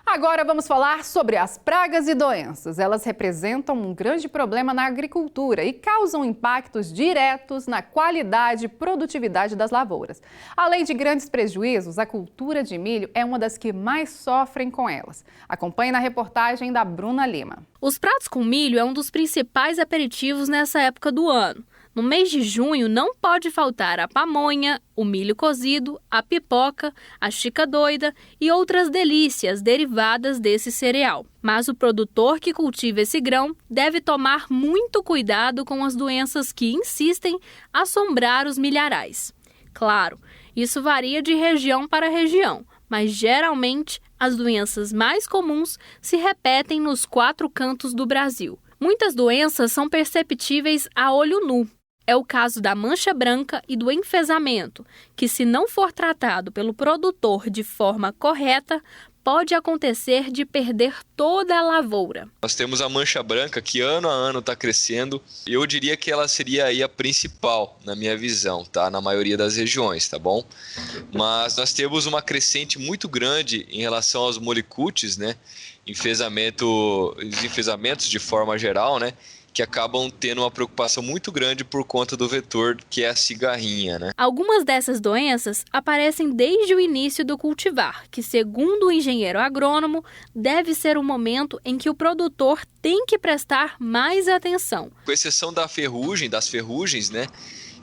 Agora vamos falar sobre as pragas e doenças. Elas representam um grande problema na agricultura e causam impactos diretos na qualidade e produtividade das lavouras. Além de grandes prejuízos, a cultura de milho é uma das que mais sofrem com elas. Acompanhe na reportagem da Bruna Lima. Os pratos com milho é um dos principais aperitivos nessa época do ano. No mês de junho não pode faltar a pamonha, o milho cozido, a pipoca, a chica doida e outras delícias derivadas desse cereal. Mas o produtor que cultiva esse grão deve tomar muito cuidado com as doenças que insistem a assombrar os milharais. Claro, isso varia de região para região, mas geralmente as doenças mais comuns se repetem nos 4 cantos do Brasil. Muitas doenças são perceptíveis a olho nu. É o caso da mancha branca e do enfesamento, que se não for tratado pelo produtor de forma correta, pode acontecer de perder toda a lavoura. Nós temos a mancha branca que ano a ano está crescendo. Eu diria que ela seria aí a principal, na minha visão, tá? Na maioria das regiões, tá bom? Mas nós temos uma crescente muito grande em relação aos molicutes, né? Os enfesamentos de forma geral, né? Que acabam tendo uma preocupação muito grande por conta do vetor, que é a cigarrinha, né? Algumas dessas doenças aparecem desde o início do cultivar, que, segundo o engenheiro agrônomo, deve ser o momento em que o produtor tem que prestar mais atenção. Com exceção das ferrugens, né?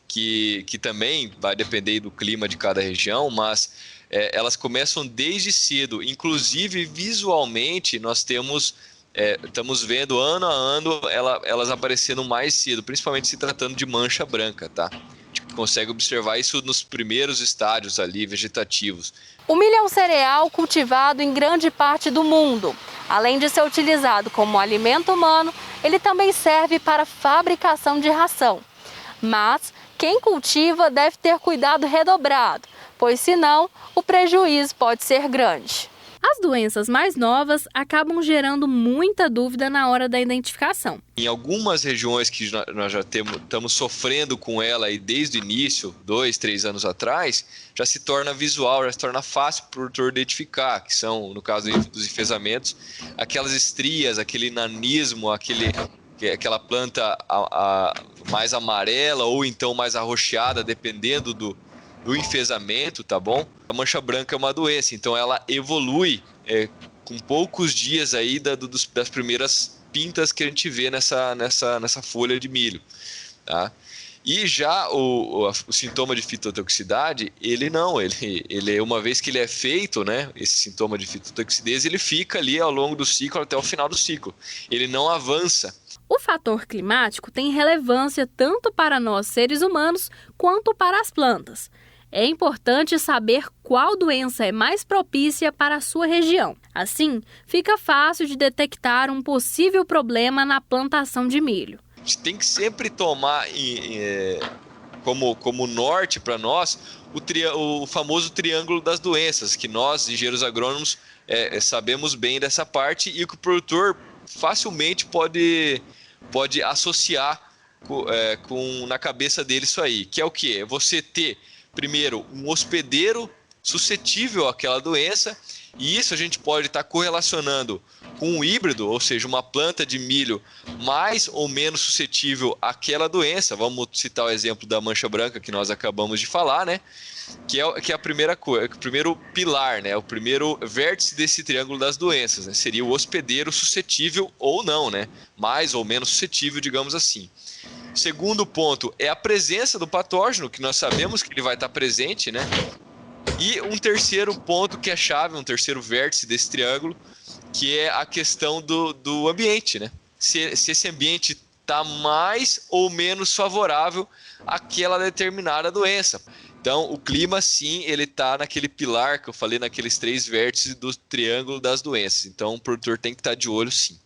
Que também vai depender do clima de cada região, mas elas começam desde cedo. Inclusive, visualmente, nós estamos vendo ano a ano elas aparecendo mais cedo, principalmente se tratando de mancha branca, tá? A gente consegue observar isso nos primeiros estádios ali vegetativos. O milho é um cereal cultivado em grande parte do mundo. Além de ser utilizado como alimento humano, ele também serve para fabricação de ração. Mas quem cultiva deve ter cuidado redobrado, pois senão o prejuízo pode ser grande. As doenças mais novas acabam gerando muita dúvida na hora da identificação. Em algumas regiões que nós já estamos sofrendo com ela aí desde o início, 2, 3 anos atrás, já se torna visual, já se torna fácil para o produtor identificar, que são, no caso dos enfesamentos, aquelas estrias, aquele nanismo, aquela planta mais amarela ou então mais arroxeada, dependendo do enfesamento, tá bom? A mancha branca é uma doença, então ela evolui com poucos dias aí das primeiras pintas que a gente vê nessa folha de milho, tá? E já o sintoma de fitotoxicidade, ele uma vez que ele é feito, né, esse sintoma de fitotoxidez, ele fica ali ao longo do ciclo até o final do ciclo, ele não avança. O fator climático tem relevância tanto para nós seres humanos quanto para as plantas. É importante saber qual doença é mais propícia para a sua região. Assim, fica fácil de detectar um possível problema na plantação de milho. A gente tem que sempre tomar como norte para nós o famoso triângulo das doenças, que nós, engenheiros agrônomos, sabemos bem dessa parte e que o produtor facilmente pode associar na cabeça dele isso aí, que é o quê? Você ter primeiro um hospedeiro suscetível àquela doença, e isso a gente pode estar correlacionando com um híbrido, ou seja, uma planta de milho mais ou menos suscetível àquela doença. Vamos citar o exemplo da mancha branca que nós acabamos de falar, né? Que é a primeira coisa, o primeiro pilar, né? O primeiro vértice desse triângulo das doenças, né? Seria o hospedeiro suscetível ou não, né? Mais ou menos suscetível, digamos assim. Segundo ponto é a presença do patógeno, que nós sabemos que ele vai estar presente, né? E um terceiro ponto que é chave, um terceiro vértice desse triângulo, que é a questão do ambiente, né? Se esse ambiente está mais ou menos favorável àquela determinada doença. Então, o clima, sim, ele está naquele pilar que eu falei, naqueles 3 vértices do triângulo das doenças. Então, o produtor tem que estar de olho, sim.